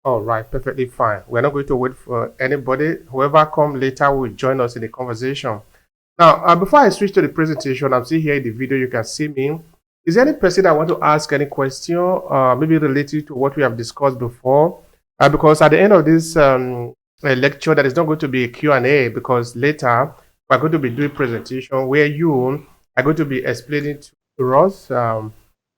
All right, perfectly fine. We're not going to wait for anybody. Whoever come later will join us in the conversation. Now, before I switch to the presentation, I'm still here in the video. You can see me. Is there any person that want to ask any question, maybe related to what we have discussed before? Because at the end of this lecture, there is not going to be a Q&A because later we're going to be doing presentation where you are going to be explaining to us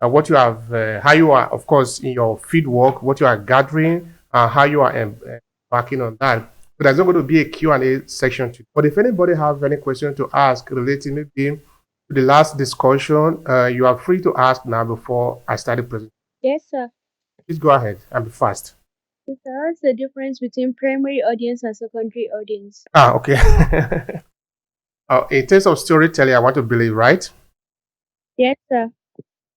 what you have, how you are, of course, in your field work, what you are gathering, how you are embarking on that. So there's not going to be a Q&A section today. But if anybody have any question to ask relating maybe to the last discussion, you are free to ask now before I start the presentation. Yes, sir. Please go ahead and be fast. So what's the difference between primary audience and secondary audience? Ah, okay. In terms of storytelling, I want to believe, right? Yes, sir.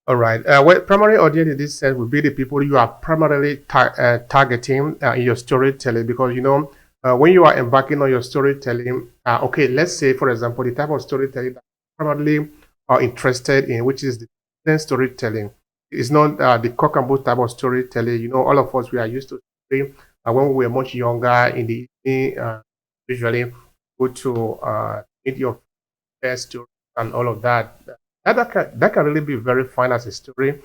All right. Well, primary audience in this sense will be the people you are primarily targeting in your storytelling because, when you are embarking on your storytelling, okay, let's say, for example, the type of storytelling that you primarily are interested in, which is the business storytelling. It's not the cock and bull type of storytelling. All of us, we are used to story, when we were much younger in the evening, usually go to meet your first story and all of that. That can really be very fine as a story.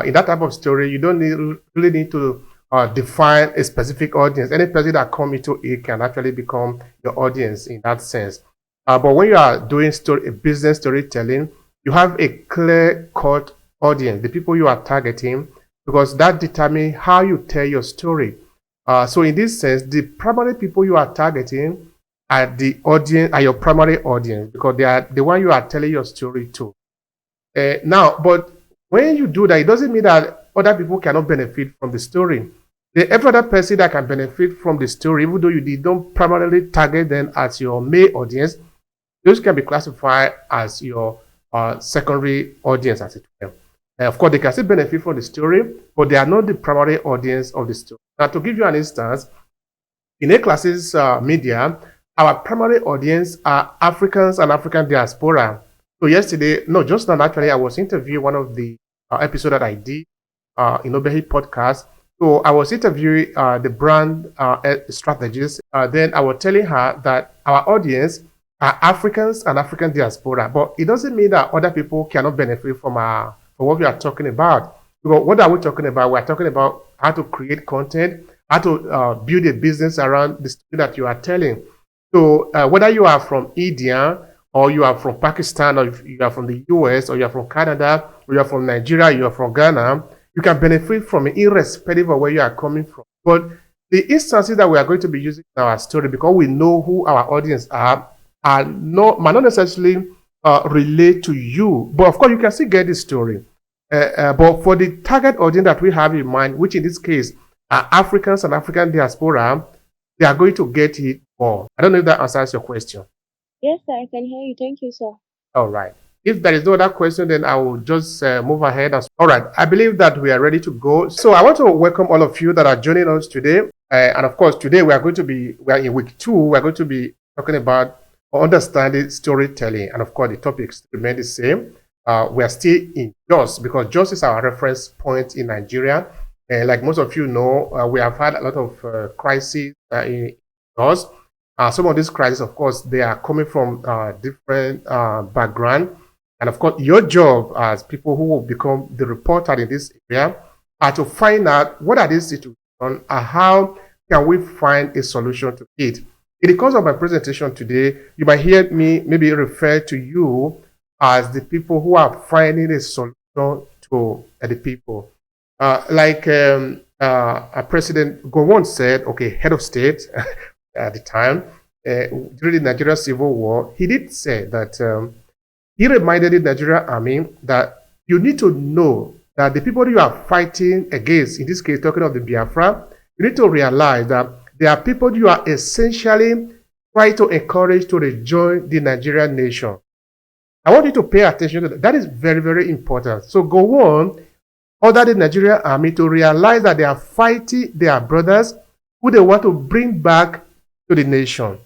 In that type of story, you don't really need to define a specific audience. Any person that come into it can actually become your audience in that sense. But when you are doing business storytelling, you have a clear-cut audience, the people you are targeting, because that determines how you tell your story. So in this sense, the primary people you are targeting are the audience, are your primary audience, because they are the one you are telling your story to. Now, but when you do that, it doesn't mean that other people cannot benefit from the story. Every other person that can benefit from the story, even though you don't primarily target them as your main audience, those can be classified as your secondary audience, as it were. Of course, they can still benefit from the story, but they are not the primary audience of the story. Now, to give you an instance, in Aclasses media, our primary audience are Africans and African diaspora. So yesterday, no, just now actually, I was interviewing one of the episode that I did in Obehi podcast. So I was interviewing the brand strategist. Then I was telling her that our audience are Africans and African diaspora, but it doesn't mean that other people cannot benefit from what we are talking about. Because what are we talking about? We are talking about how to create content, how to build a business around the story that you are telling. So whether you are from India or you are from Pakistan or you are from the US or you are from Canada or you are from Nigeria, you are from Ghana, you can benefit from it irrespective of where you are coming from. But the instances that we are going to be using in our story, because we know who our audience are might not necessarily relate to you. But of course, you can still get the story. But for the target audience that we have in mind, which in this case are Africans and African diaspora, they are going to get it more. I don't know if that answers your question. Yes, sir. I can hear you. Thank you, sir. All right. If there is no other question, then I will just move ahead. All right. I believe that we are ready to go. So I want to welcome all of you that are joining us today. And of course, today we are in week 2. We are going to be talking about understanding storytelling. And of course, the topics remain the same. We are still in JOS because JOS is our reference point in Nigeria. Like most of you know, we have had a lot of crises in JOS. Some of these crises, of course, they are coming from different background. And of course, your job as people who will become the reporter in this area are to find out what are these situations and how can we find a solution to it. In the course of my presentation today, you might hear me maybe refer to you as the people who are finding a solution to the people. President Gowon said, okay, head of state at the time, during the Nigerian Civil War, he did say that he reminded the Nigerian army that you need to know that the people you are fighting against, in this case, talking of the Biafra, you need to realize that there are people you are essentially trying to encourage to rejoin the Nigerian nation. I want you to pay attention to that. That is very, very important. So go on, order the Nigerian army to realize that they are fighting their brothers who they want to bring back to the nation.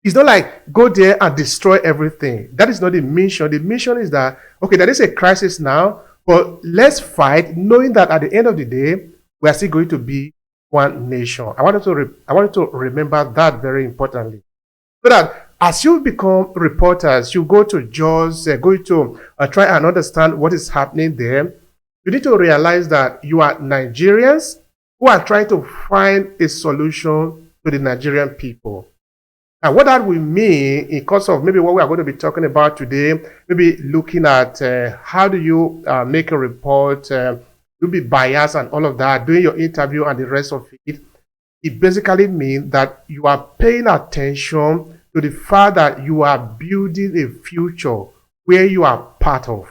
It's not like go there and destroy everything. That is not the mission. The mission is that, okay, there is a crisis now, but let's fight knowing that at the end of the day, we are still going to be one nation. I wanted to remember that very importantly. So that as you become reporters, you go to JAWS, go to try and understand what is happening there. You need to realize that you are Nigerians who are trying to find a solution to the Nigerian people. And what that will mean, in course of maybe what we are going to be talking about today, maybe looking at how do you make a report, you be biased and all of that, doing your interview and the rest of it. It basically means that you are paying attention to the fact that you are building a future where you are part of.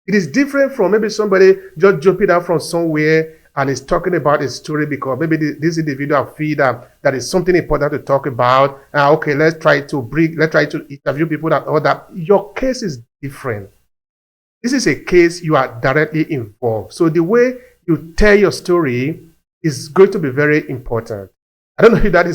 It is different from maybe somebody just jumping out from somewhere and is talking about a story because maybe this individual feel that is something important to talk about. Okay, let's try to interview people and all that. Your case is different. This is a case you are directly involved. So the way you tell your story is going to be very important. I don't know if that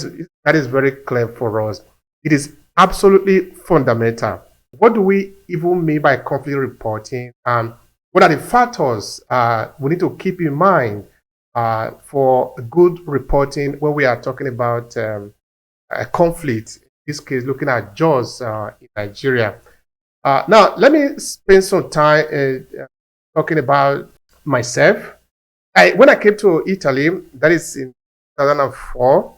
is very clear for us. It is absolutely fundamental. What do we even mean by conflict reporting? What are the factors we need to keep in mind for good reporting when we are talking about a conflict? In this case, looking at JAWS in Nigeria. Now, let me spend some time talking about myself. When I came to Italy, that is in 2004,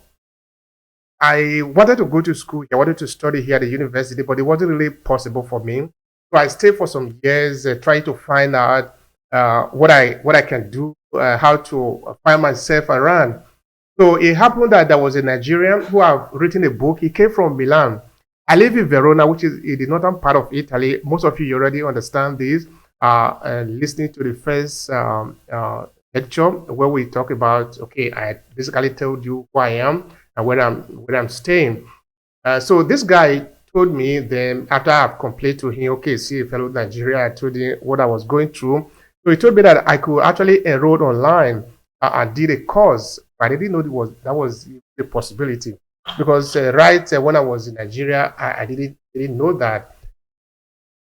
I wanted to go to school. I wanted to study here at the university, but it wasn't really possible for me. So I stayed for some years, trying to find out what I can do, how to find myself around. So it happened that there was a Nigerian who have written a book. He came from Milan. I live in Verona, which is in the northern part of Italy. Most of you already understand this. Listening to the first lecture where we talk about, okay, I basically told you who I am and where I'm staying. So this guy told me then after I've complained to him, okay, see, fellow Nigeria, I told him what I was going through. So he told me that I could actually enroll online and did a course. But I didn't know that was a possibility because when I was in Nigeria, I didn't know that.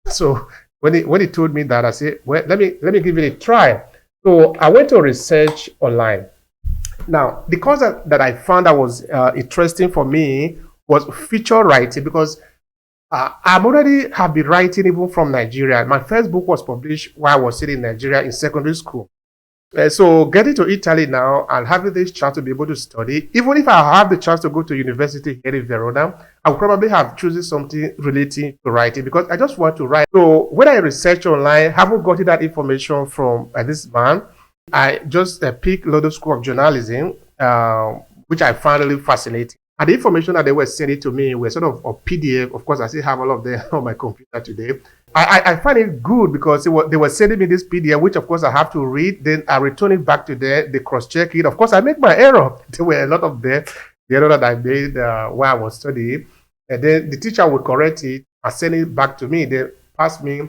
So when he told me that, I said, well, let me give it a try. So I went to research online. Now, the course that I found that was interesting for me was feature writing because I'm already have been writing even from Nigeria. My first book was published while I was sitting in Nigeria in secondary school. So getting to Italy now and having this chance to be able to study, even if I have the chance to go to university here in Verona, I would probably have chosen something relating to writing because I just want to write. So when I research online, haven't gotten that information from this man. I just picked London School of Journalism, which I found really fascinating. And the information that they were sending to me were sort of a PDF. Of course, I still have all of them on my computer today. I find it good because they were sending me this PDF, which of course I have to read. Then I return it back to them. They cross-check it. Of course, I make my error. There were a lot of them. The error that I made while I was studying. And then the teacher would correct it and send it back to me. They pass me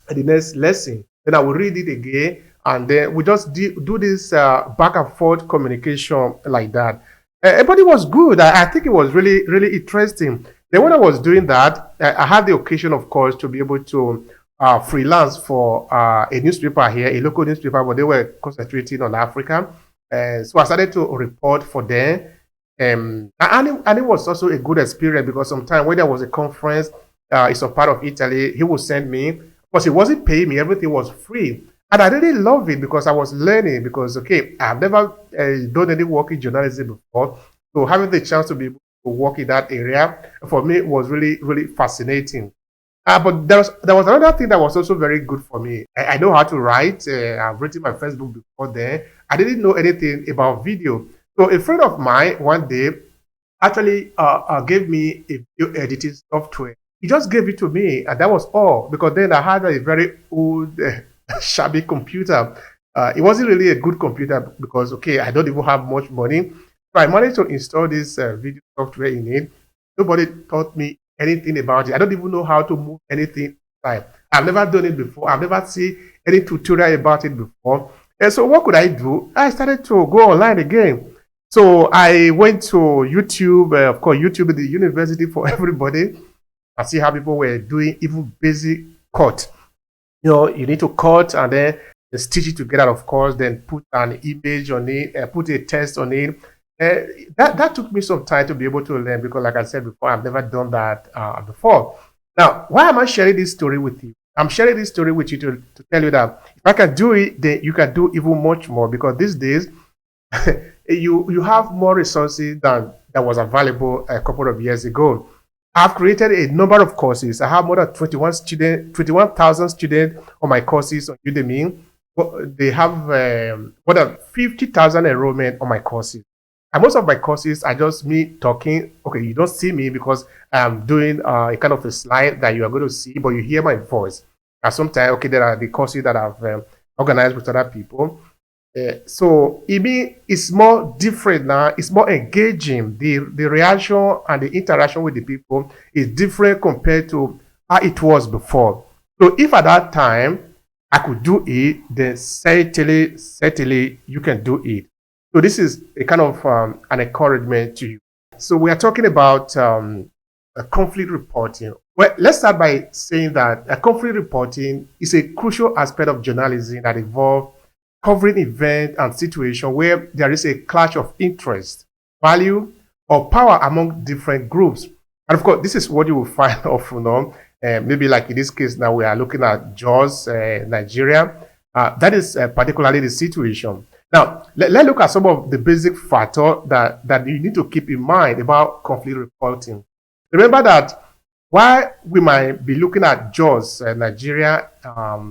the next lesson. Then I will read it again. And then we just do this back and forth communication like that. But it was good. I think it was really, really interesting. Then when I was doing that, I had the occasion, of course, to be able to freelance for a newspaper here, a local newspaper, but they were concentrating on Africa. So I started to report for them. And it was also a good experience because sometimes when there was a conference, it's a part of Italy, he would send me. Because he wasn't paying me, everything was free. And I really love it because I was learning because, okay, I've never done any work in journalism before. So having the chance to be able to work in that area, for me, was really, really fascinating. But there was another thing that was also very good for me. I know how to write. I've written my first book before then. I didn't know anything about video. So a friend of mine one day actually gave me a video editing software. He just gave it to me, and that was all. Because then I had a very old shabby computer. It wasn't really a good computer because, okay, I don't even have much money. So I managed to install this video software in it. Nobody taught me anything about it. I don't even know how to move anything inside. I've never done it before. I've never seen any tutorial about it before. And so what could I do? I started to go online again. So I went to YouTube. Of course, YouTube is the university for everybody. I see how people were doing even basic cut. You need to cut and then stitch it together, of course, then put an image on it, put a text on it. Uh, that took me some time to be able to learn because, like I said before, I've never done that before. Now, why am I sharing this story with you? I'm sharing this story with you to tell you that if I can do it, then you can do even much more because these days you have more resources than that was available a couple of years ago. I've created a number of courses. I have more than 21,000 students on my courses on Udemy. They have more than 50,000 enrollment on my courses. And most of my courses are just me talking. Okay, you don't see me because I'm doing a kind of a slide that you are going to see, but you hear my voice. And sometimes, okay, there are the courses that I've organized with other people. So it's more different now. It's more engaging. The reaction and the interaction with the people is different compared to how it was before. So if at that time I could do it, then certainly you can do it. So this is a kind of an encouragement to you. So we are talking about conflict reporting. Well, let's start by saying that conflict reporting is a crucial aspect of journalism that involves covering event and situation where there is a clash of interest, value, or power among different groups. And of course, this is what you will find often on. Maybe like in this case now we are looking at Jos, Nigeria. That is particularly the situation. Now, let's look at some of the basic factors that you need to keep in mind about conflict reporting. Remember that while we might be looking at Jos, Nigeria,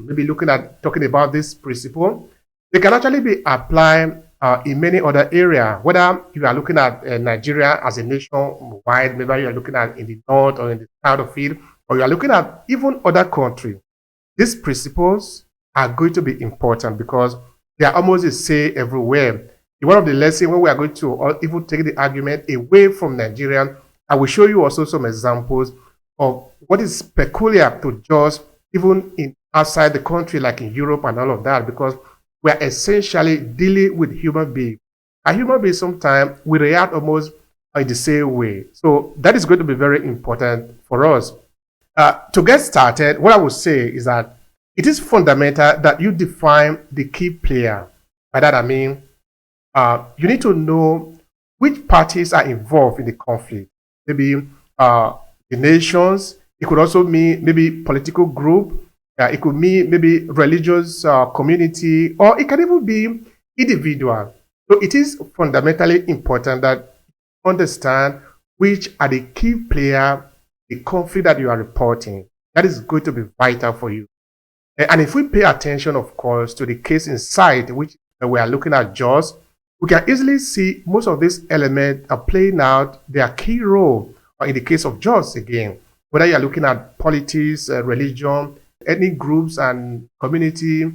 maybe looking at talking about this principle, they can actually be applied in many other areas, whether you are looking at Nigeria as a nation wide, maybe you are looking at in the north or in the south of it, or you are looking at even other countries. These principles are going to be important because they are almost the same everywhere. In one of the lessons, when we are going to even take the argument away from Nigeria, I will show you also some examples of what is peculiar to Jos, even in outside the country, like in Europe and all of that, because we are essentially dealing with human beings. A human being sometimes we react almost in the same way. So that is going to be very important for us. To get started, what I would say is that it is fundamental that you define the key player. By that I mean, you need to know which parties are involved in the conflict. Maybe the nations. It could also mean maybe political group. It could mean maybe religious community, or it can even be individual. So it is fundamentally important that you understand which are the key player, the conflict that you are reporting. That is going to be vital for you. And if we pay attention, of course, to the case inside, which we are looking at Jos, we can easily see most of these elements are playing out their key role in the case of Jos again. Whether you are looking at politics, religion, ethnic groups and community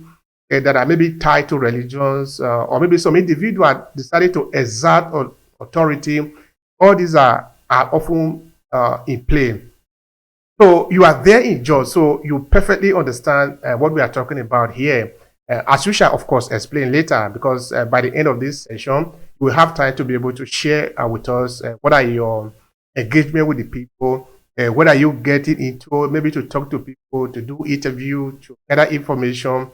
that are maybe tied to religions, or maybe some individual decided to exert authority, all these are often in play. So you are there in Jos, so you perfectly understand what we are talking about here. As we shall, of course, explain later, because by the end of this session, we'll have time to be able to share with us what are your engagement with the people, what are you getting into, maybe to talk to people, to do interview, to gather information.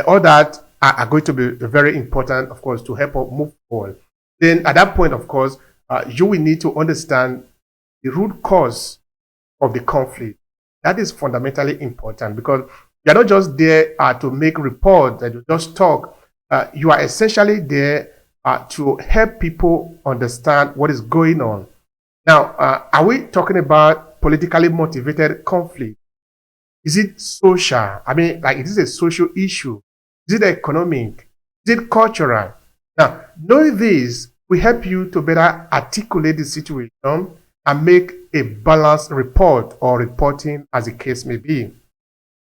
All that are going to be very important, of course, to help us move forward. Then at that point, of course, you will need to understand the root cause of the conflict. That is fundamentally important because you're not just there to make reports and to just talk. You are essentially there to help people understand what is going on. Now, are we talking about politically motivated conflict? Is it social? I mean, like, is it a social issue? Is it economic? Is it cultural? Now, knowing this will help you to better articulate the situation and make a balanced report or reporting as the case may be.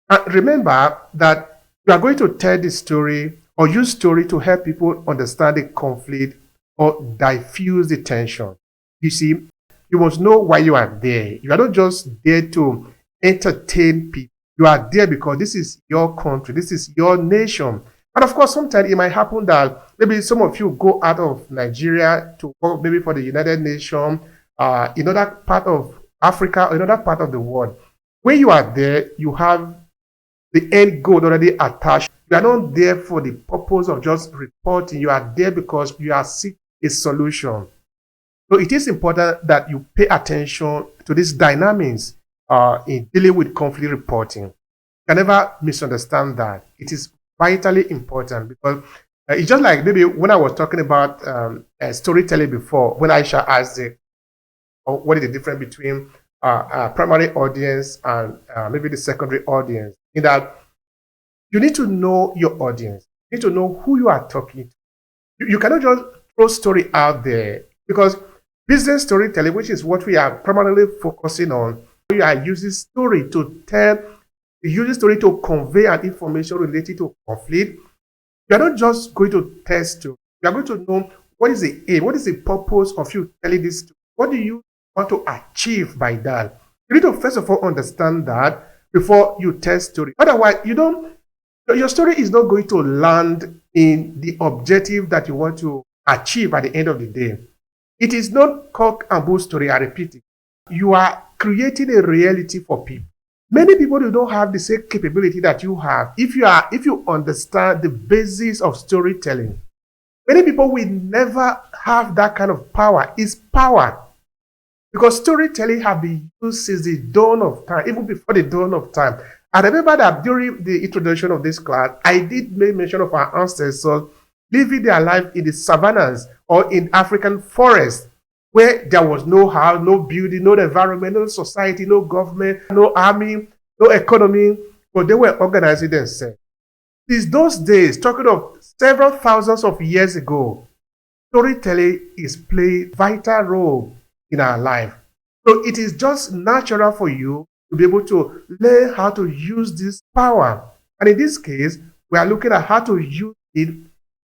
And remember that you are going to tell the story or use story to help people understand the conflict or diffuse the tension. You see, you must know why you are there. You are not just there to entertain people. You are there because this is your country, this is your nation. And of course, sometimes it might happen that maybe some of you go out of Nigeria to work maybe for the United Nations, in another part of Africa or another part of the world. When you are there, you have the end goal already attached. You are not there for the purpose of just reporting. You are there because you are seeking a solution. So it is important that you pay attention to these dynamics in dealing with conflict reporting. You can never misunderstand that. It is vitally important because it's just like maybe when I was talking about storytelling before, when Aisha asked what is the difference between primary audience and maybe the secondary audience, in that you need to know your audience. You need to know who you are talking to. You cannot just throw story out there because business storytelling, which is what we are primarily focusing on, you are using story to tell, using story to convey an information related to conflict. You are not just going to test you. You are going to know what is the aim, what is the purpose of you telling this story. What do you want to achieve by that? You need to first of all understand that before you tell story. Otherwise, your story is not going to land in the objective that you want to achieve at the end of the day. It is not cock and bull story, I repeat it. You are creating a reality for people. Many people do not have the same capability that you have. If you understand the basis of storytelling, many people will never have that kind of power. It's power. Because storytelling has been used since the dawn of time, even before the dawn of time. I remember that during the introduction of this class, I did make mention of our ancestors living their life in the savannas or in African forests, where there was no house, no building, no environment, no society, no government, no army, no economy, but they were organizing themselves. Since those days, talking of several thousands of years ago, storytelling is playing a vital role in our life. So it is just natural for you to be able to learn how to use this power. And in this case, we are looking at how to use it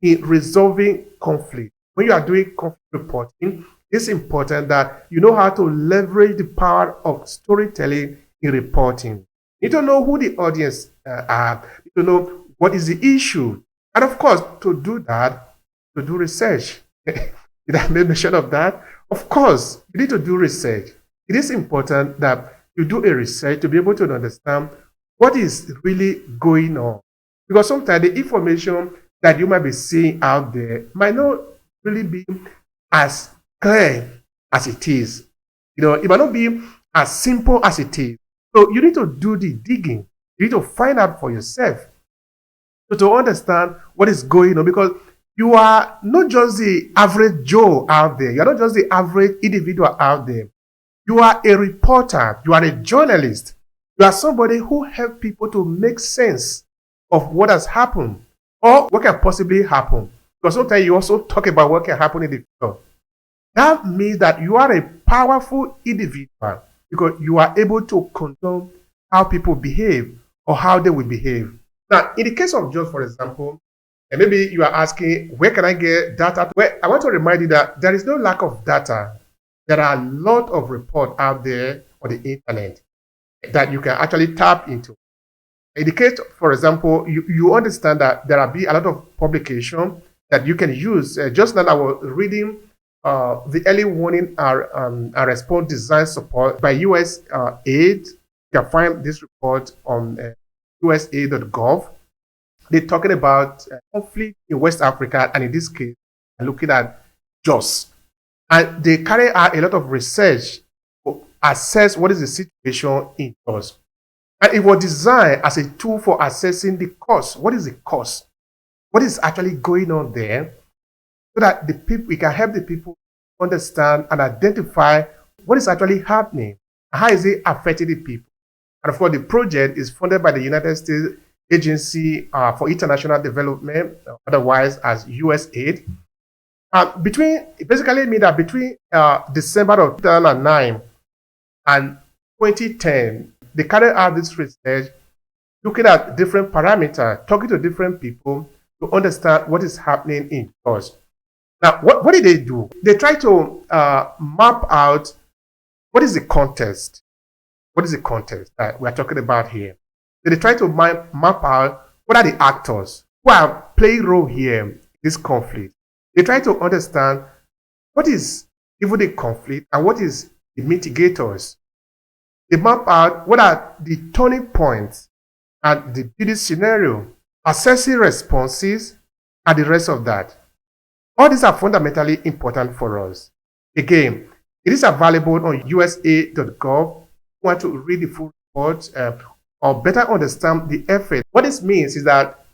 in resolving conflict. When you are doing conflict reporting, it's important that you know how to leverage the power of storytelling in reporting. You need to know who the audience are. You need to know what is the issue. And of course, to do that, to do research. Did I make mention of that? Of course, you need to do research. It is important that you do a research to be able to understand what is really going on. Because sometimes the information that you might be seeing out there might not really be as clear as it is. It might not be as simple as it is. So you need to do the digging. You need to find out for yourself. So to understand what is going on, because you are not just the average Joe out there. You are not just the average individual out there. You are a reporter. You are a journalist. You are somebody who helps people to make sense of what has happened or what can possibly happen. Because sometimes you also talk about what can happen in the future. That means that you are a powerful individual because you are able to control how people behave or how they will behave. Now, in the case of Joe, for example, and maybe you are asking, where can I get data? Well, I want to remind you that there is no lack of data. There are a lot of reports out there on the internet that you can actually tap into. In the case, for example, you understand that there will be a lot of publication that you can use. Just now I was reading the early warning and response design support by USAID. You can find this report on usaid.gov. They're talking about conflict in West Africa, and in this case, they're looking at JOS. And they carry out a lot of research to assess what is the situation in JOS. And it was designed as a tool for assessing the cause. What is the cause? What is actually going on there? So that the people, we can help the people understand and identify what is actually happening. How is it affecting the people? And of course, the project is funded by the United States Agency for International Development, otherwise as USAID. Between December of 2009 and 2010, they carried out this research looking at different parameters, talking to different people to understand what is happening in JOS. Now, what did they do? They try to map out what is the context. What is the context that we're talking about here? They try to map out what are the actors who are playing role here in this conflict. They try to understand what is even the conflict and what is the mitigators. They map out what are the turning points and the business scenario, assessing responses, and the rest of that. All these are fundamentally important for us. Again, it is available on usa.gov. If you want to read the full report or better understand the effort. What this means is that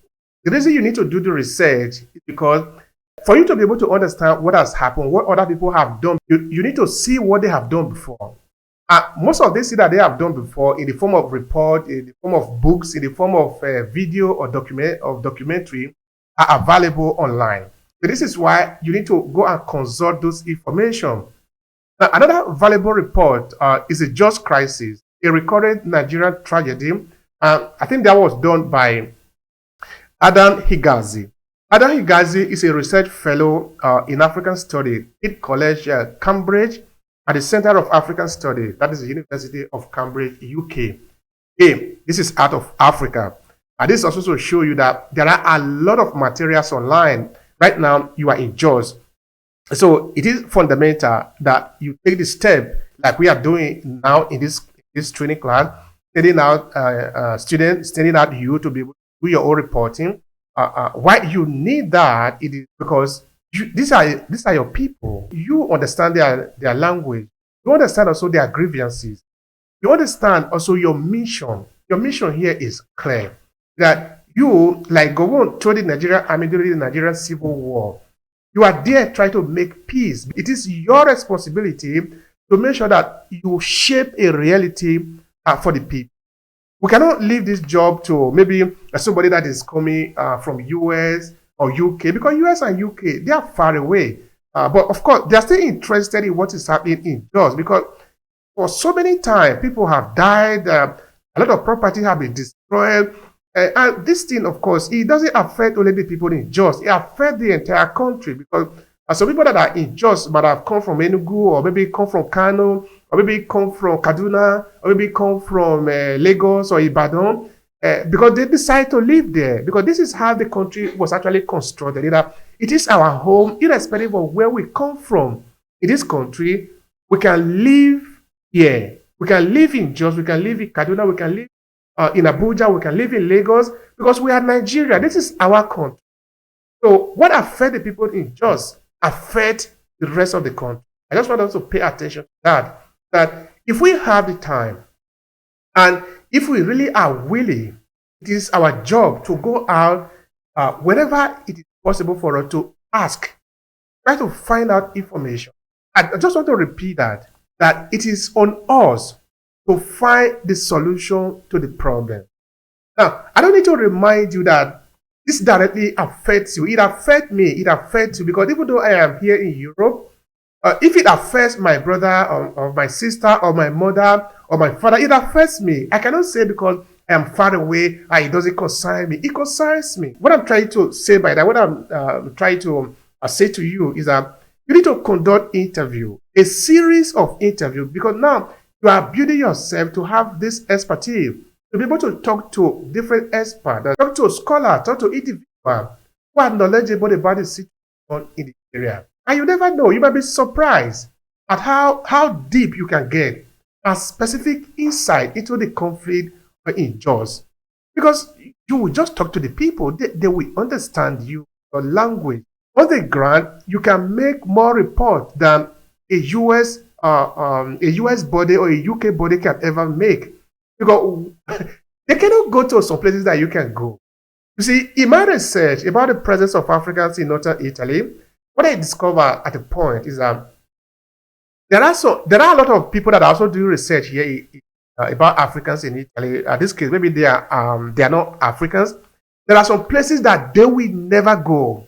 the reason you need to do the research is because for you to be able to understand what has happened, what other people have done, you need to see what they have done before. Most of this that they have done before in the form of report, in the form of books, in the form of video or documentary are available online. So this is why you need to go and consult those information. Now, another valuable report is a just crisis, a recurrent Nigerian tragedy. I think that was done by Adam Higazi. Adam Higazi is a research fellow in African Studies at College Cambridge at the Center of African Studies, that is the University of Cambridge, UK. Hey, this is out of Africa. And this also to show you that there are a lot of materials online. Right now, you are in JAWS. So it is fundamental that you take the step like we are doing now in this training class, sending out students, sending out you to be able to do your own reporting. Why you need that, it is because these are your people. You understand their language. You understand also their grievances. You understand also your mission. Your mission here is clear. That you, like Gowon told the Nigerian army during the Nigerian Civil War, you are there trying to make peace. It is your responsibility to make sure that you shape a reality for the people. We cannot leave this job to maybe somebody that is coming from US or UK, because US and UK, they are far away. But of course, they are still interested in what is happening in JAWS, because for so many times, people have died, a lot of property have been destroyed. And this thing, of course, it doesn't affect only the people in JAWS, it affects the entire country, because some people that are in JAWS but have come from Enugu, or maybe come from Kano, or maybe come from Kaduna, or maybe come from Lagos or Ibadan, because they decide to live there, because this is how the country was actually constructed. It is our home, irrespective of where we come from. In this country, we can live here. We can live in JAWS, we can live in Kaduna, we can live in Abuja, we can live in Lagos, because we are Nigeria. This is our country. So what affects the people in JAWS affect the rest of the country. I just want us to pay attention to that if we have the time and if we really are willing, it is our job to go out wherever it is possible for us to ask, try to find out information. I just want to repeat that it is on us to find the solution to the problem. Now, I don't need to remind you that this directly affects you. It affects me. It affects you, because even though I am here in Europe, if it affects my brother or my sister or my mother or my father, it affects me. I cannot say because I am far away, it doesn't concern me. It concerns me. What I'm trying to say by that, what I'm trying to say to you is that you need to conduct interview, a series of interviews, because now you are building yourself to have this expertise, to be able to talk to different experts, talk to scholars, talk to individuals who are knowledgeable about the situation in the area. And you never know, you might be surprised at how deep you can get a specific insight into the conflict in JAWS. Because you will just talk to the people, they will understand you, your language. On the ground, you can make more reports than a US body or a UK body can ever make. Because they cannot go to some places that you can go. You see, in my research about the presence of Africans in northern Italy, what I discovered at the point is that there are a lot of people that are also doing research here about Africans in Italy. In this case, maybe they are not Africans. There are some places that they will never go.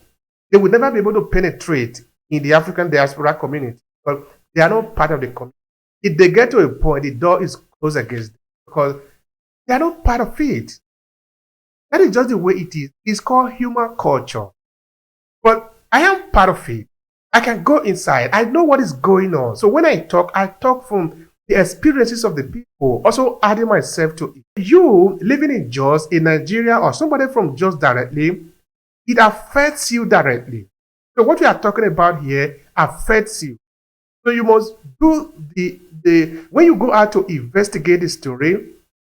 They will never be able to penetrate in the African diaspora community, but they are not part of the community. If they get to a point, the door is closed against them because they are not part of it. That is just the way it is. It's called human culture. But I am part of it. I can go inside. I know what is going on. So when I talk from the experiences of the people, also adding myself to it. You living in JAWS, in Nigeria, or somebody from JAWS directly, it affects you directly. So what we are talking about here affects you. So you must do when you go out to investigate the story,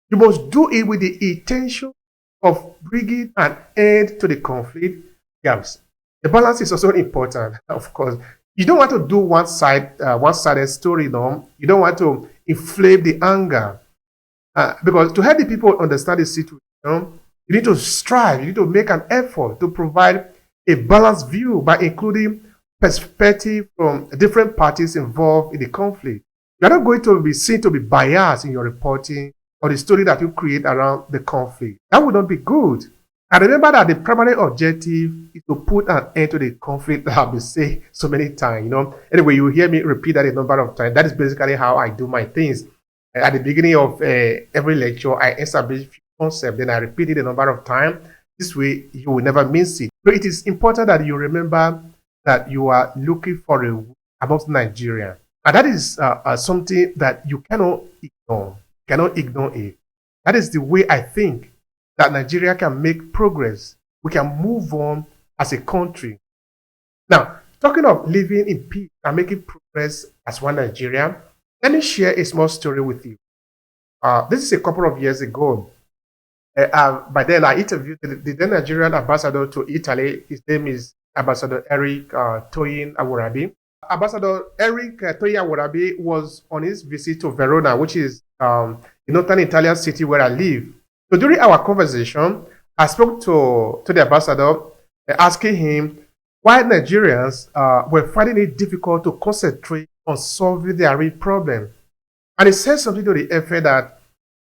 you must do it with the intention of bringing an end to the conflict. Yes. The balance is also important, of course. You don't want to do one-sided story, no. You don't want to inflame the anger. Because to help the people understand the situation, you need to strive, you need to make an effort to provide a balanced view by including perspective from different parties involved in the conflict. You're not going to be seen to be biased in your reporting or the story that you create around the conflict. That would not be good. And remember that the primary objective is to put an end to the conflict that I've been saying so many times. Anyway, you hear me repeat that a number of times. That is basically how I do my things. At the beginning of every lecture, I establish a few concepts, then I repeat it a number of times. This way, you will never miss it. So it is important that you remember that you are looking for a amongst Nigeria. And that is something that you cannot ignore. You cannot ignore it. That is the way I think that Nigeria can make progress. We can move on as a country. Now, talking of living in peace and making progress as one Nigeria, let me share a small story with you. This is a couple of years ago. By then, I interviewed the then Nigerian ambassador to Italy. His name is Ambassador Eric Toyin Awurabi. Ambassador Eric Toyin Awurabi was on his visit to Verona, which is the northern Italian city where I live. So during our conversation, I spoke to the ambassador, asking him why Nigerians were finding it difficult to concentrate on solving their real problem. And he said something to the effect that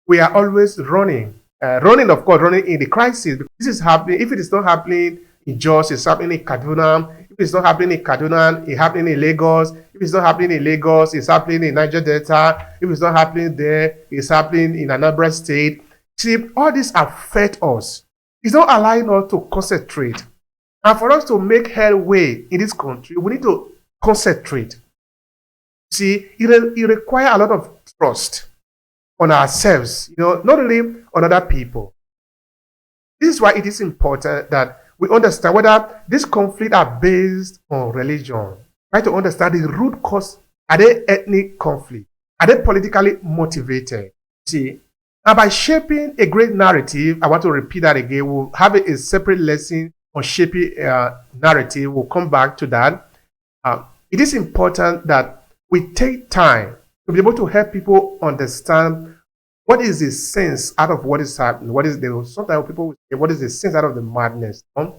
we are always running, of course, running in the crisis. This is happening. If it is not happening in Jos, it's happening in Kaduna. If it's not happening in Kaduna, it's happening in Lagos. If it's not happening in Lagos, it's happening in Niger Delta. If it's not happening there, it's happening in another state. See, all this affect us. It's not allowing us to concentrate. And for us to make headway in this country, we need to concentrate. See, it requires a lot of trust on ourselves, not only on other people. This is why it is important that we understand whether these conflicts are based on religion. Try to understand the root cause. Are they ethnic conflict? Are they politically motivated? See, and by shaping a great narrative, I want to repeat that again. We'll have a separate lesson on shaping narrative. We'll come back to that. It is important that we take time to be able to help people understand what is the sense out of what is happening. Sometimes people will say, what is the sense out of the madness? So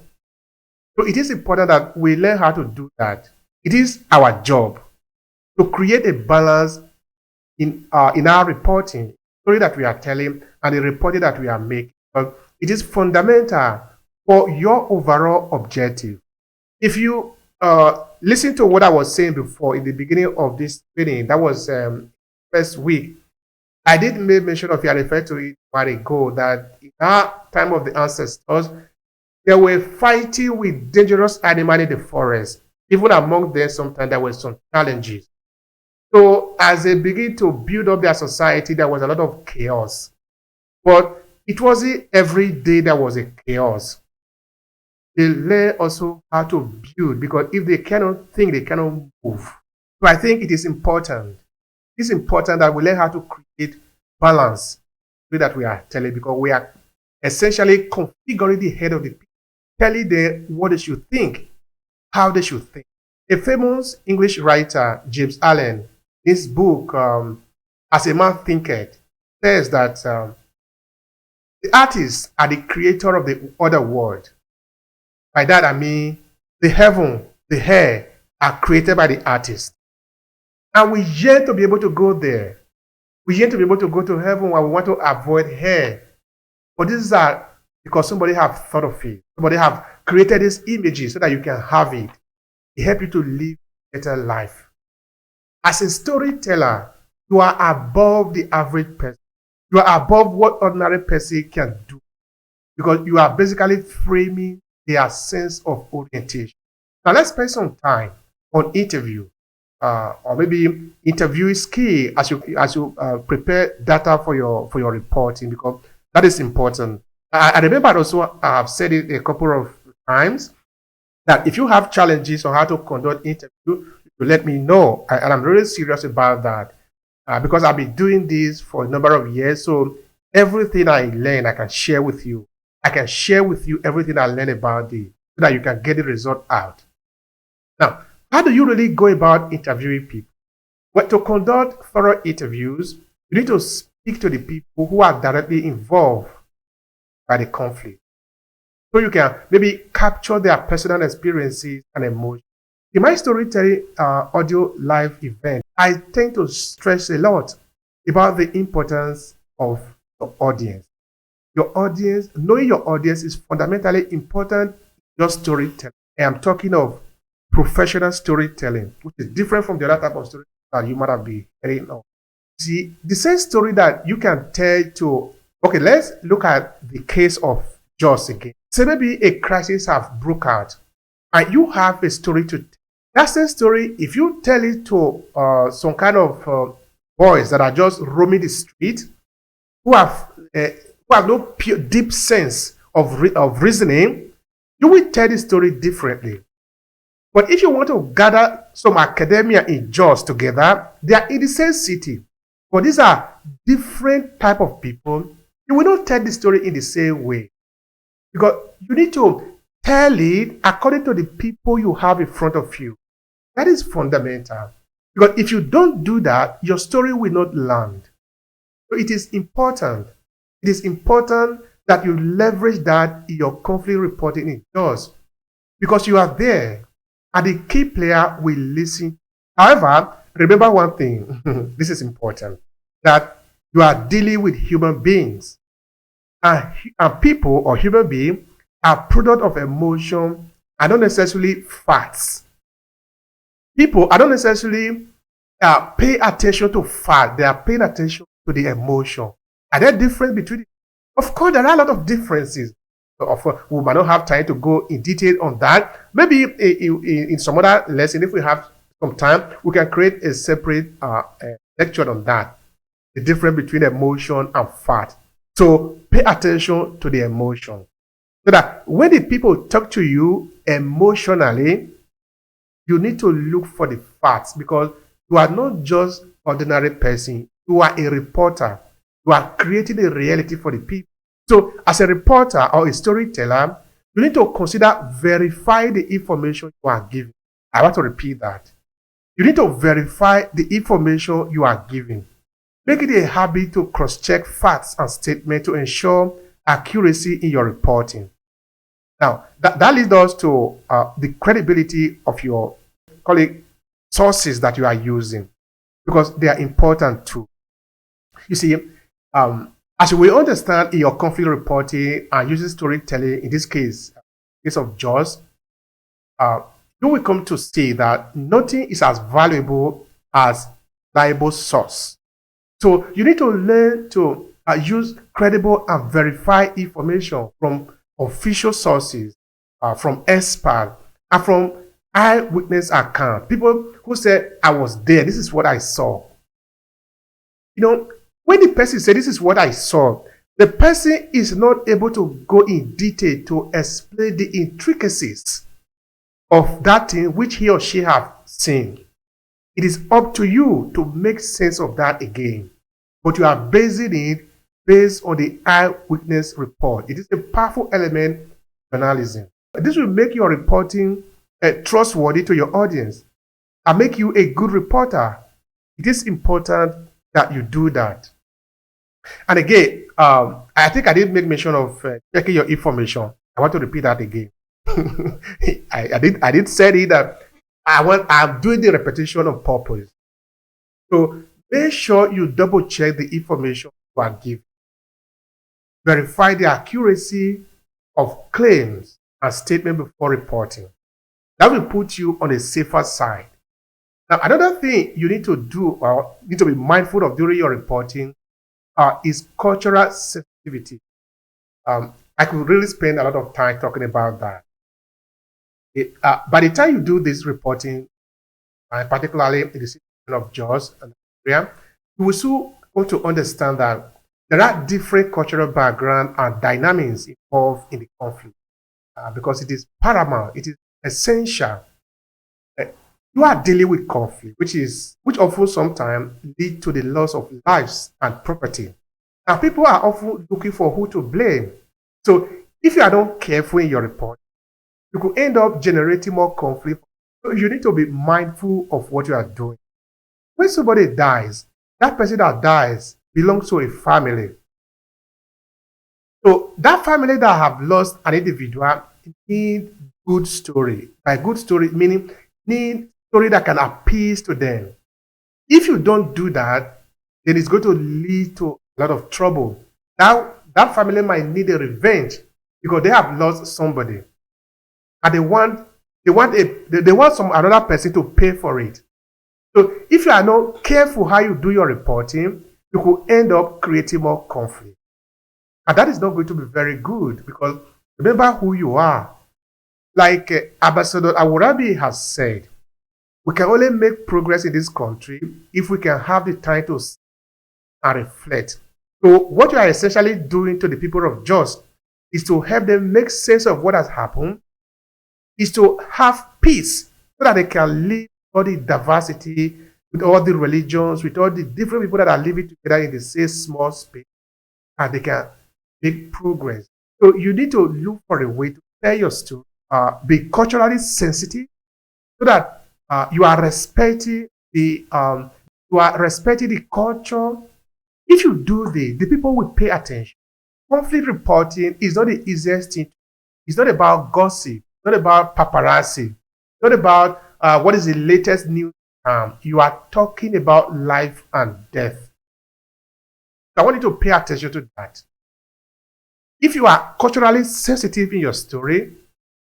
it is important that we learn how to do that. It is our job to create a balance in our reporting, story that we are telling, and the reporting that we are making. But it is fundamental for your overall objective. If you listen to what I was saying before in the beginning of this training, that was first week, I did make mention of it, I referred to it a while ago, that in our time of the ancestors, they were fighting with dangerous animals in the forest. Even among them, sometimes there were some challenges. So as they begin to build up their society, there was a lot of chaos. But it wasn't every day there was a chaos. They learn also how to build, because if they cannot think, they cannot move. So I think it is important. It's important that we learn how to create balance so that we are telling, because we are essentially configuring the head of the people, telling them what they should think, how they should think. A famous English writer, James Allen, his book, As a Man Thinketh, says that the artists are the creator of the other world. By that I mean the heaven, the air are created by the artist. And we yearn to be able to go there. We yearn to be able to go to heaven where we want to avoid hell. But this is because somebody have thought of it. Somebody have created these images so that you can have it. It helps you to live a better life. As a storyteller, you are above the average person. You are above what ordinary person can do, because you are basically framing their sense of orientation. Now let's spend some time on interview, or maybe interview skill as you prepare data for your reporting, because that is important. I remember also I've said it a couple of times that if you have challenges on how to conduct interview, you let me know, and I'm really serious about that, because I've been doing this for a number of years. So everything I learn, I can share with you. I can share with you everything I learn about so that you can get the result out. Now, how do you really go about interviewing people? Well, to conduct thorough interviews, you need to speak to the people who are directly involved by the conflict. So you can maybe capture their personal experiences and emotions. In my storytelling audio live event, I tend to stress a lot about the importance of the audience. Your audience, knowing your audience is fundamentally important in your storytelling. And I'm talking of professional storytelling, which is different from the other type of story that you might have been hearing of. See, the same story that you can tell to, okay, let's look at the case of Jaws again. Say maybe a crisis have broke out and you have a story to tell. That same story, if you tell it to some kind of boys that are just roaming the street, who have no pure, deep sense of reasoning, you will tell the story differently. But if you want to gather some academia in Jaws together, they are in the same city, but these are different type of people. You will not tell the story in the same way, because you need to tell it according to the people you have in front of you. That is fundamental, because if you don't do that, your story will not land. So it is important. It is important that you leverage that in your conflict reporting in Jaws, because you are there and the key player will listen. However, remember one thing, this is important, that you are dealing with human beings. And people or human beings are product of emotion and not necessarily facts. People are not necessarily pay attention to fact. They are paying attention to the emotion. Are there difference between it? Of course, there are a lot of differences. Of course, we might not have time to go in detail on that. Maybe in some other lesson, if we have some time, we can create a separate lecture on that. The difference between emotion and fact. So pay attention to the emotion. So that when the people talk to you emotionally, you need to look for the facts, because you are not just ordinary person. You are a reporter. You are creating a reality for the people. So as a reporter or a storyteller, you need to consider verify the information you are giving. I want to repeat that. You need to verify the information you are giving. Make it a habit to cross-check facts and statements to ensure accuracy in your reporting. Now, that leads us to the credibility of your sources that you are using, because they are important too. You see, as we understand in your conflict reporting and using storytelling, in this case of Jaws, you will come to see that nothing is as valuable as reliable source. So you need to learn to use credible and verified information from official sources, from experts, and from eyewitness account. People who say, I was there, this is what I saw. You know, when the person says, this is what I saw, the person is not able to go in detail to explain the intricacies of that thing which he or she have seen. It is up to you to make sense of that again. But you are basing it based on the eyewitness report. It is a powerful element of journalism. This will make your reporting trustworthy to your audience and make you a good reporter. It is important that you do that. And again, I think I did make mention of checking your information. I want to repeat that again. I did say it that I'm doing the repetition on purpose. So make sure you double check the information you are given. Verify the accuracy of claims and statements before reporting. That will put you on a safer side. Now, another thing you need to do or need to be mindful of during your reporting is cultural sensitivity. I could really spend a lot of time talking about that. By the time you do this reporting, particularly in the situation of Jaws and Nigeria, you will soon want to understand that there are different cultural backgrounds and dynamics involved in the conflict, because it is paramount, it is essential. You are dealing with conflict, which often sometimes lead to the loss of lives and property. And people are often looking for who to blame. So if you are not careful in your report, you could end up generating more conflict. So you need to be mindful of what you are doing. When somebody dies, that person that dies belongs to a family. So that family that have lost an individual need good story. By good story, meaning need story that can appease to them. If you don't do that, then it's going to lead to a lot of trouble. Now, that family might need a revenge because they have lost somebody, and they want some another person to pay for it. So if you are not careful how you do your reporting, you could end up creating more conflict. And that is not going to be very good because remember who you are. Like Ambassador Awurabi has said, we can only make progress in this country if we can have the time to sit and reflect. So what you are essentially doing to the people of Jos is to help them make sense of what has happened, is to have peace so that they can live all the diversity, with all the religions, with all the different people that are living together in the same small space, and they can make progress. So you need to look for a way to tell your story, be culturally sensitive, so that you are respecting the culture. If you do this, the people will pay attention. Conflict reporting is not the easiest thing. It's not about gossip. It's not about paparazzi. It's not about what is the latest news. You are talking about life and death. I want you to pay attention to that. If you are culturally sensitive in your story,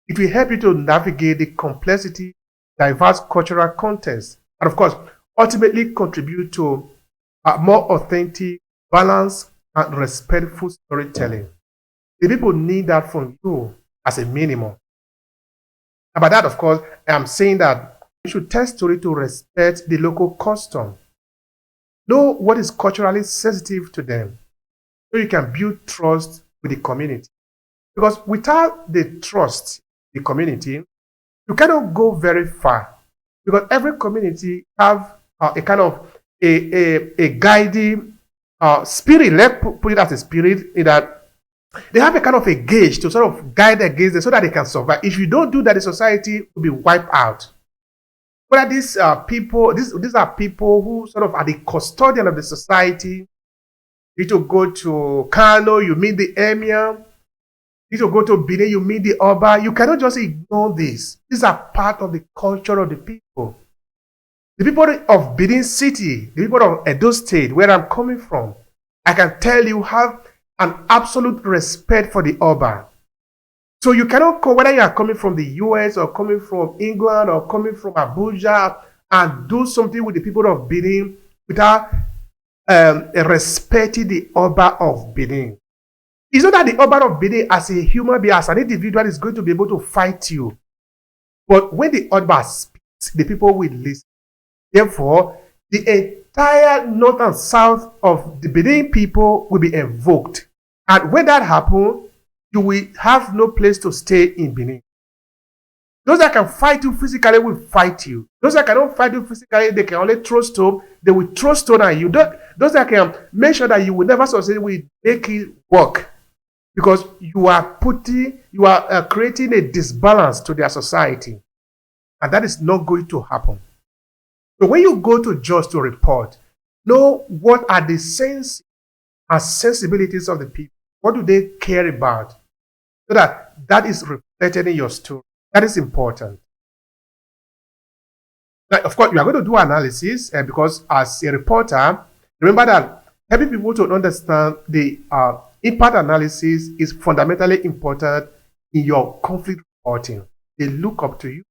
it will help you to navigate the complexity, diverse cultural context, and of course, ultimately contribute to more authentic, balanced, and respectful storytelling. The people need that from you as a minimum. And by that, of course, I'm saying that you should tell story to respect the local custom. Know what is culturally sensitive to them so you can build trust with the community. Because without the trust, the community, you cannot go very far. Because every community have a kind of a guiding spirit. Let's put it as a spirit in that they have a kind of a gauge to sort of guide against them so that they can survive. If you don't do that, the society will be wiped out. But these people, these are people who sort of are the custodian of the society. You need to go to Kano, you meet the emir. You need to go to Benin, you meet the Oba. You cannot just ignore this. These are part of the culture of the people. The people of Benin City, the people of Edo State, where I'm coming from, I can tell you have an absolute respect for the Oba. So you cannot come, whether you are coming from the US or coming from England or coming from Abuja, and do something with the people of Benin without respecting the Oba of Benin. It's not that the Oba of Benin as a human being, as an individual, is going to be able to fight you. But when the Oba speaks, the people will listen. Therefore, the entire north and south of the Benin people will be invoked. And when that happens, you will have no place to stay in Benin. Those that can fight you physically will fight you. Those that cannot fight you physically, they can only throw stone. They will throw stone at you. Those that can make sure that you will never succeed will make it work. Because you are creating a disbalance to their society. And that is not going to happen. So when you go to Jos to report, know what are the sense and sensibilities of the people. What do they care about? So that is reflected in your story. That is important. Now, of course, you are going to do analysis because as a reporter, remember that helping people to understand the impact analysis is fundamentally important in your conflict reporting. They look up to you.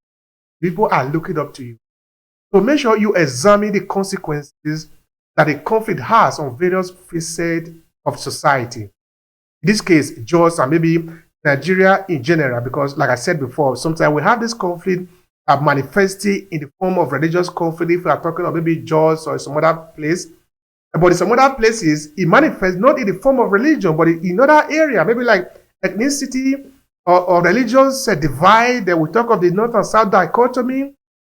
People are looking up to you. So make sure you examine the consequences that a conflict has on various facets of society. In this case, Jos and maybe Nigeria in general, because like I said before, sometimes we have this conflict manifesting in the form of religious conflict. If we are talking about maybe Jos or some other place, but in some other places, it manifests not in the form of religion, but in other area, maybe like ethnicity or religious divide. Then we talk of the North and South dichotomy.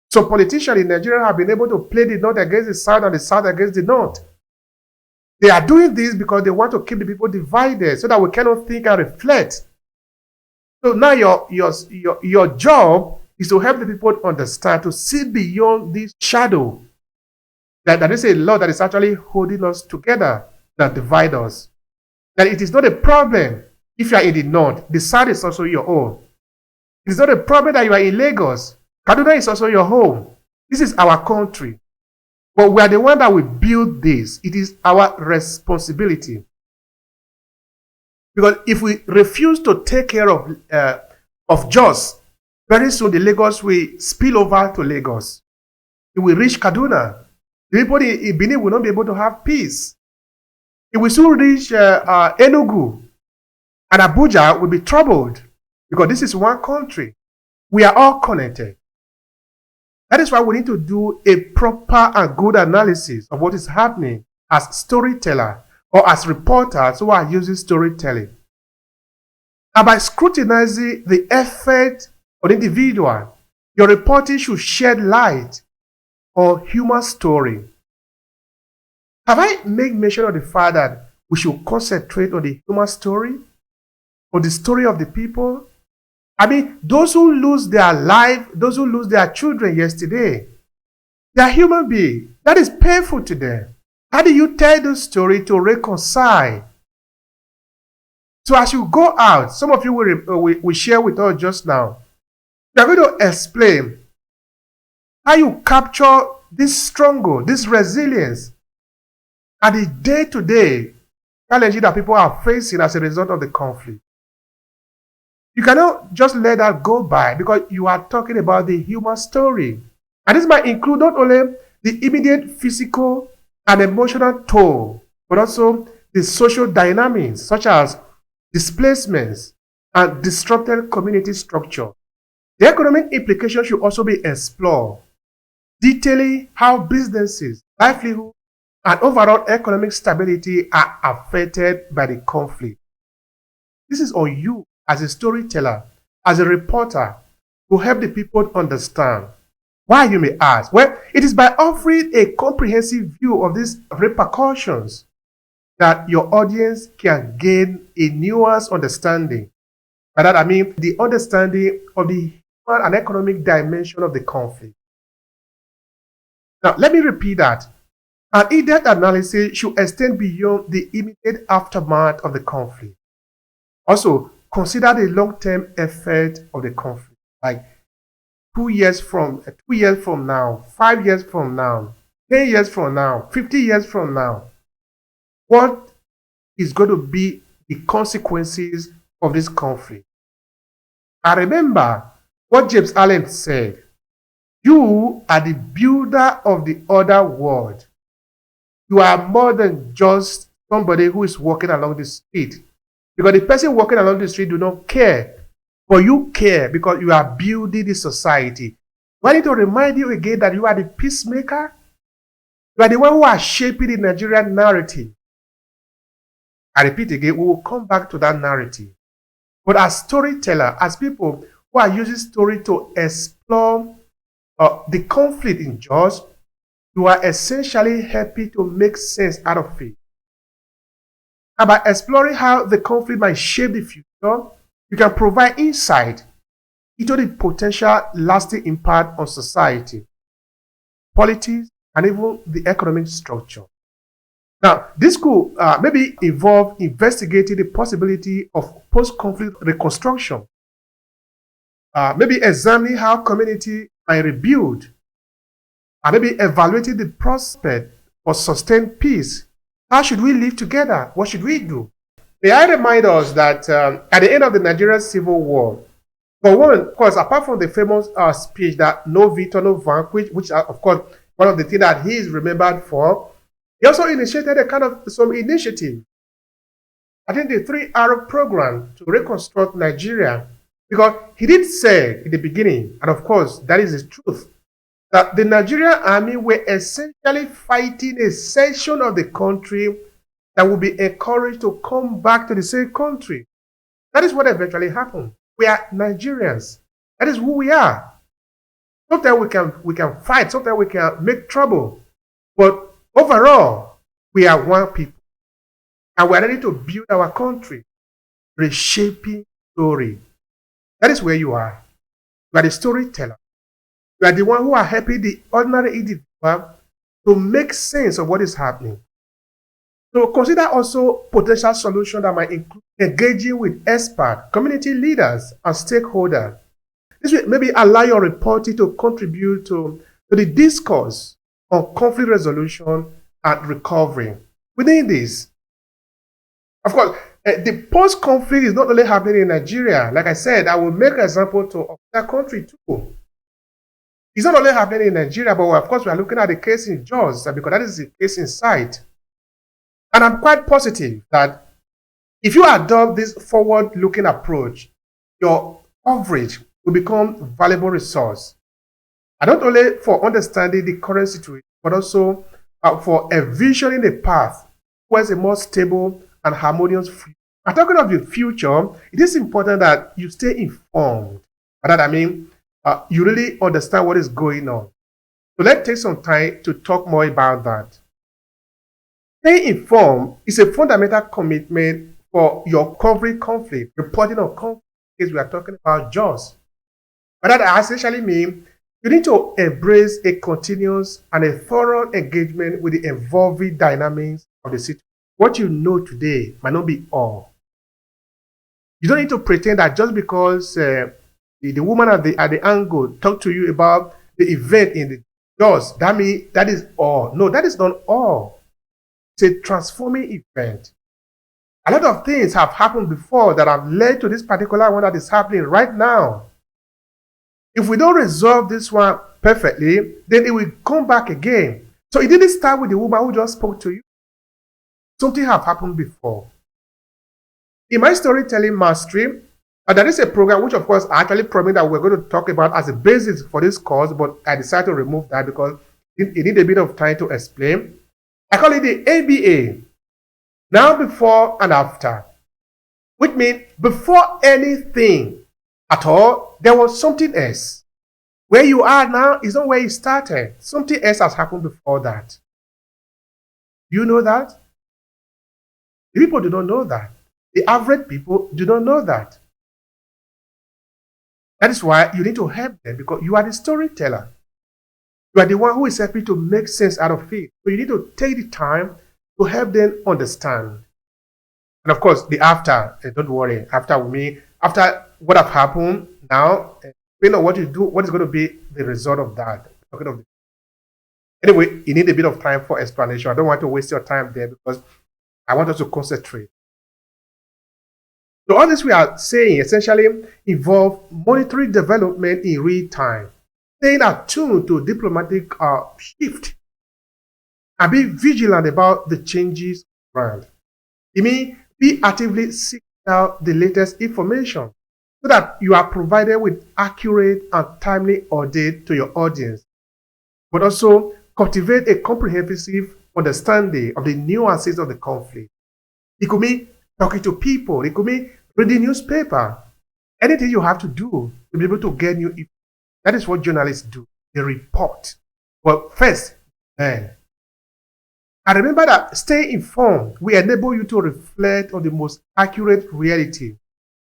So politicians in Nigeria have been able to play the North against the South and the South against the North. They are doing this because they want to keep the people divided so that we cannot think and reflect. So now your job is to help the people understand, to see beyond this shadow, that there is a law that is actually holding us together, that divide us. That it is not a problem if you are in the north, the south is also your own. It is not a problem that you are in Lagos. Kaduna is also your home. This is our country. But we are the one that will build this. It is our responsibility. Because if we refuse to take care of Jos, very soon the Lagos will spill over to Lagos. It will reach Kaduna. The people in Benin will not be able to have peace. It will soon reach Enugu. And Abuja will be troubled. Because this is one country. We are all connected. That is why we need to do a proper and good analysis of what is happening as storyteller or as reporters who are using storytelling. And by scrutinizing the effect on the individual, your reporting should shed light on human story. Have I made mention of the fact that we should concentrate on the human story, on the story of the people? I mean, those who lose their life, those who lose their children yesterday, they are human beings. That is painful to them. How do you tell the story to reconcile? So as you go out, some of you will share with us just now. We are going to explain how you capture this struggle, this resilience, and the day-to-day challenges that people are facing as a result of the conflict. You cannot just let that go by because you are talking about the human story. And this might include not only the immediate physical and emotional toll, but also the social dynamics such as displacements and disrupted community structure. The economic implications should also be explored, detailing how businesses, livelihood, and overall economic stability are affected by the conflict. This is on you as a storyteller, as a reporter, to help the people understand. Why, you may ask? Well, it is by offering a comprehensive view of these repercussions that your audience can gain a nuanced understanding. By that I mean the understanding of the human and economic dimension of the conflict. Now, let me repeat that. An in-depth analysis should extend beyond the immediate aftermath of the conflict. Also, consider the long-term effect of the conflict, like 2 years from now, 5 years from now, 10 years from now, 50 years from now. What is going to be the consequences of this conflict? I remember what James Allen said. You are the builder of the other world. You are more than just somebody who is walking along the street. Because the person walking along the street do not care. But you care because you are building the society. Do I need to remind you again that you are the peacemaker? You are the one who are shaping the Nigerian narrative. I repeat again, we will come back to that narrative. But as storyteller, as people who are using story to explore the conflict in Jos, you are essentially helping to make sense out of it. And by exploring how the conflict might shape the future, you can provide insight into the potential lasting impact on society, politics, and even the economic structure. Now, this could maybe involve investigating the possibility of post-conflict reconstruction, maybe examining how community might rebuild, and maybe evaluating the prospect for sustained peace. How should we live together? What should we do? May I remind us that at the end of the Nigerian Civil War, for one, of course, apart from the famous speech that no victor, no vanquish, which are, of course, one of the things that he is remembered for, he also initiated a kind of some initiative. I think the 3R program to reconstruct Nigeria, because he did say in the beginning, and of course, that is the truth, that the Nigerian army were essentially fighting a section of the country that would be encouraged to come back to the same country. That is what eventually happened. We are Nigerians. That is who we are. Sometimes we can fight, sometimes we can make trouble. But overall, we are one people. And we are ready to build our country, reshaping story. That is where you are. You are the storyteller. You are the one who are helping the ordinary individual to make sense of what is happening. So consider also potential solutions that might include engaging with experts, community leaders, and stakeholders. This will maybe allow your reporting to contribute to the discourse on conflict resolution and recovery. Within this, of course, the post-conflict is not only happening in Nigeria. Like I said, I will make an example to other country too. It's not only happening in Nigeria, but of course, we are looking at the case in Jos because that is the case in sight. And I'm quite positive that if you adopt this forward-looking approach, your coverage will become a valuable resource. And not only for understanding the current situation, but also for envisioning a path towards a more stable and harmonious future. And talking of the future, it is important that you stay informed. By that I mean, you really understand what is going on. So let's take some time to talk more about that. Staying informed is a fundamental commitment for your covering conflict, reporting on conflict, as we are talking about Jos. But that essentially means you need to embrace a continuous and a thorough engagement with the evolving dynamics of the situation. What you know today might not be all. You don't need to pretend that just because the woman at the angle talked to you about the event in the Jos, that means that is all. No, that is not all. It's a transforming event. A lot of things have happened before that have led to this particular one that is happening right now. If we don't resolve this one perfectly, then it will come back again. So it didn't start with the woman who just spoke to you. Something have happened before. In my storytelling mastery, there is a program which, of course, I actually promised that we're going to talk about as a basis for this course, but I decided to remove that because it needs a bit of time to explain. I call it the ABA, now, before, and after, which means before anything at all, there was something else. Where you are now is not where you started. Something else has happened before that. You know that? The people do not know that. The average people do not know that. That is why you need to help them, because you are the storyteller. You are the one who is helping to make sense out of it. So you need to take the time to help them understand. And of course, the after, don't worry, after what have happened now, you know what you do, what is going to be the result of that. Anyway, you need a bit of time for explanation. I don't want to waste your time there because I want us to concentrate. So all this we are saying essentially involve monitoring development in real time, staying attuned to diplomatic shift, and be vigilant about the changes around. It means be actively seeking out the latest information so that you are provided with accurate and timely update to your audience, but also cultivate a comprehensive understanding of the nuances of the conflict. It could mean talking to people. It could mean reading newspaper. Anything you have to do to be able to get new information. That is what journalists do. They report. But first, then. And remember that stay informed will enable you to reflect on the most accurate reality,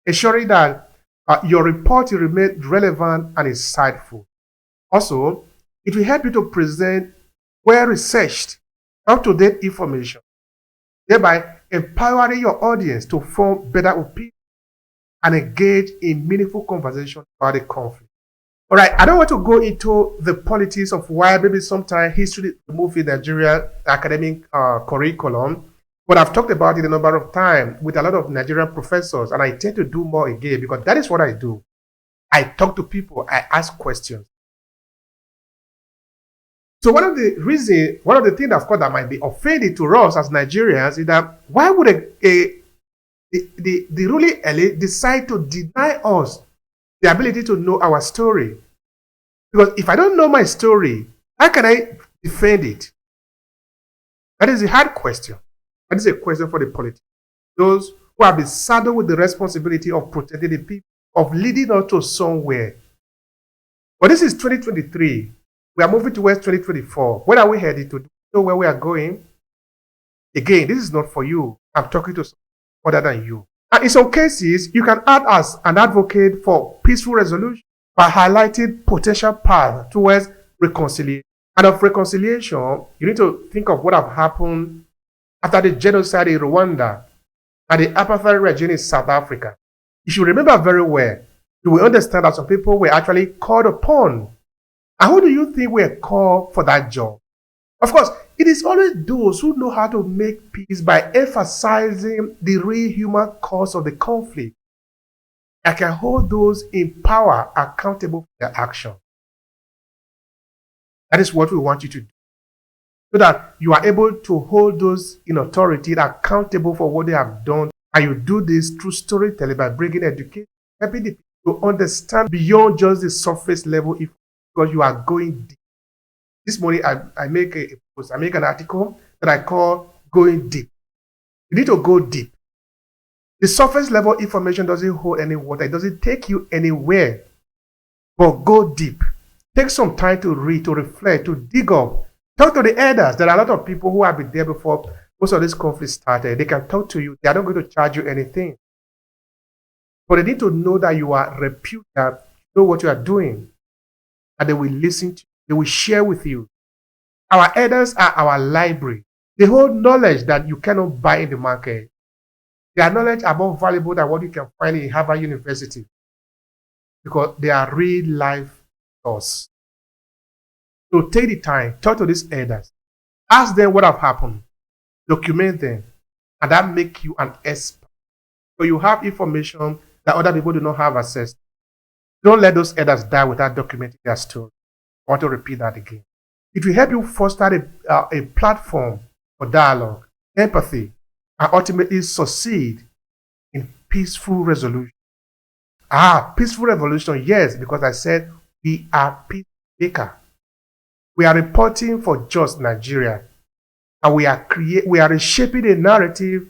ensuring that your reporting remains relevant and insightful. Also, it will help you to present well-researched, up-to-date information, thereby empowering your audience to form better opinions and engage in meaningful conversation about the conflict. All right, I don't want to go into the politics of why maybe sometimes history is removed in Nigeria academic curriculum, but I've talked about it a number of times with a lot of Nigerian professors, and I tend to do more again because that is what I do. I talk to people, I ask questions. So one of the things, of course, that might be offending to us as Nigerians is that why would the ruling elite decide to deny us the ability to know our story? Because if I don't know my story, how can I defend it? That is a hard question. That is a question for the politicians. Those who have been saddled with the responsibility of protecting the people, of leading us to somewhere. But this is 2023. We are moving towards 2024. Where are we headed to? Do you know where we are going? Again, this is not for you. I'm talking to someone other than you. And in some cases, you can act as an advocate for peaceful resolution by highlighting potential paths towards reconciliation. And of reconciliation, you need to think of what have happened after the genocide in Rwanda and the apartheid regime in South Africa. If you remember very well, you will understand that some people were actually called upon. And who do you think were called for that job? Of course, it is always those who know how to make peace by emphasizing the real human cause of the conflict that can hold those in power accountable for their action. That is what we want you to do, so that you are able to hold those in authority accountable for what they have done. And you do this through storytelling by bringing education, helping the people to understand beyond just the surface level, because you are going deep. This morning, I make a post, I make an article that I call Going Deep. You need to go deep. The surface level information doesn't hold any water. It doesn't take you anywhere. But go deep. Take some time to read, to reflect, to dig up. Talk to the elders. There are a lot of people who have been there before most of this conflict started. They can talk to you. They are not going to charge you anything. But they need to know that you are reputed, that you know what you are doing. And they will listen to you. They will share with you. Our elders are our library. They hold knowledge that you cannot buy in the market. Their knowledge are more valuable than what you can find in Harvard University, because they are real life source. So take the time, talk to these elders, ask them what have happened, document them, and that make you an expert. So you have information that other people do not have access to. Don't let those elders die without documenting their story. I want to repeat that again. It will help you foster a platform for dialogue, empathy, and ultimately succeed in peaceful resolution. Peaceful resolution, yes, because I said we are peacemakers. We are reporting for just Nigeria, and we are reshaping a narrative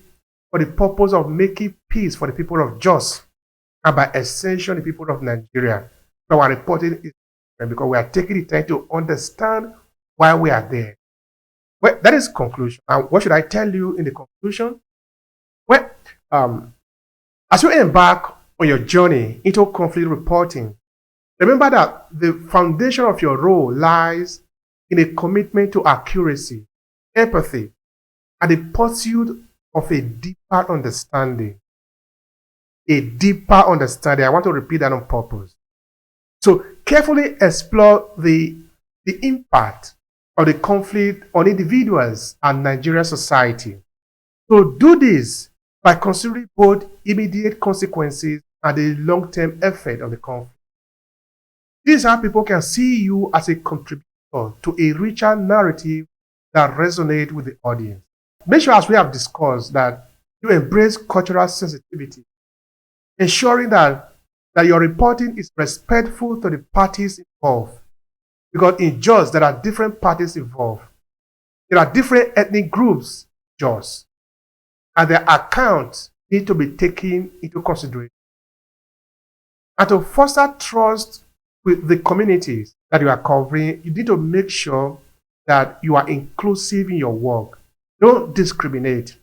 for the purpose of making peace for the people of Jos, and by extension, the people of Nigeria. So our reporting is different because we are taking the time to understand why we are there. Well, that is conclusion. And what should I tell you in the conclusion? Well, as you embark on your journey into conflict reporting, remember that the foundation of your role lies in a commitment to accuracy, empathy, and the pursuit of a deeper understanding. A deeper understanding. I want to repeat that on purpose. So carefully explore the impact of the conflict on individuals and Nigerian society. So do this by considering both immediate consequences and the long-term effect of the conflict. This is how people can see you as a contributor to a richer narrative that resonates with the audience. Make sure, as we have discussed, that you embrace cultural sensitivity, ensuring that your reporting is respectful to the parties involved. Because in Jos, there are different parties involved. There are different ethnic groups, Jos, and their accounts need to be taken into consideration. And to foster trust with the communities that you are covering, you need to make sure that you are inclusive in your work. Don't discriminate.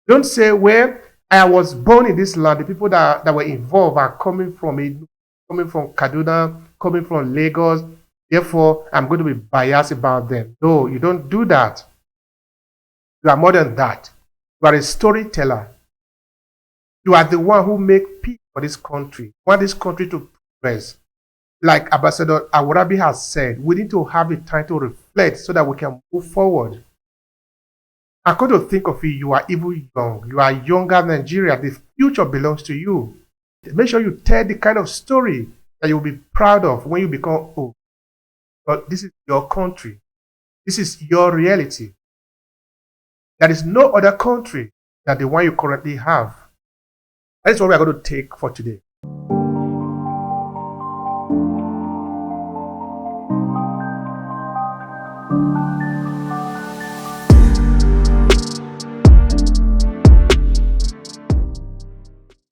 Don't say, well, I was born in this land. The people that were involved are coming from Kaduna, coming from Lagos. Therefore, I'm going to be biased about them. No, you don't do that. You are more than that. You are a storyteller. You are the one who makes peace for this country. You want this country to progress. Like Ambassador Awurabi has said, we need to have the time to reflect so that we can move forward. I'm going to think of you are even young. You are younger than Nigeria. The future belongs to you. Make sure you tell the kind of story that you'll be proud of when you become old. But this is your country. This is your reality. There is no other country than the one you currently have. That is what we are going to take for today.